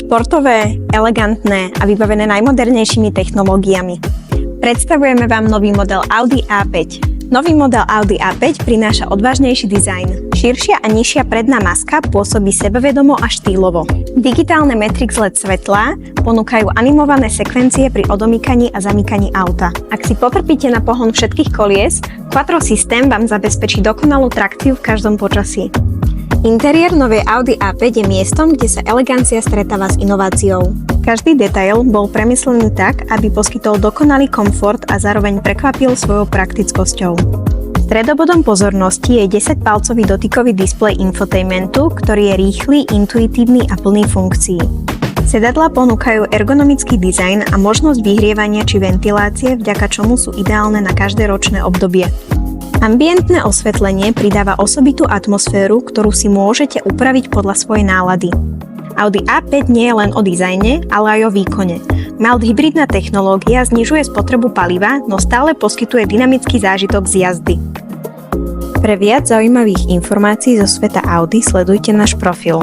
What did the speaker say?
Športové, elegantné a vybavené najmodernejšími technológiami. Predstavujeme vám nový model Audi A5. Nový model Audi A5 prináša odvážnejší dizajn. Širšia a nižšia predná maska pôsobí sebavedomo a štýlovo. Digitálne Matrix LED svetlá ponúkajú animované sekvencie pri odomýkaní a zamykaní auta. Ak si potrpíte na pohon všetkých kolies, Quattro systém vám zabezpečí dokonalú trakciu v každom počasí. Interiér novej Audi A5 je miestom, kde sa elegancia stretáva s inováciou. Každý detail bol premyslený tak, aby poskytol dokonalý komfort a zároveň prekvapil svojou praktickosťou. Stredobodom pozornosti je 10-palcový dotykový displej infotainmentu, ktorý je rýchly, intuitívny a plný funkcií. Sedadlá ponúkajú ergonomický dizajn a možnosť vyhrievania či ventilácie, vďaka čomu sú ideálne na každé ročné obdobie. Ambientné osvetlenie pridáva osobitú atmosféru, ktorú si môžete upraviť podľa svojej nálady. Audi A5 nie je len o dizajne, ale aj o výkone. Mild hybridná technológia znižuje spotrebu paliva, no stále poskytuje dynamický zážitok z jazdy. Pre viac zaujímavých informácií zo sveta Audi sledujte náš profil.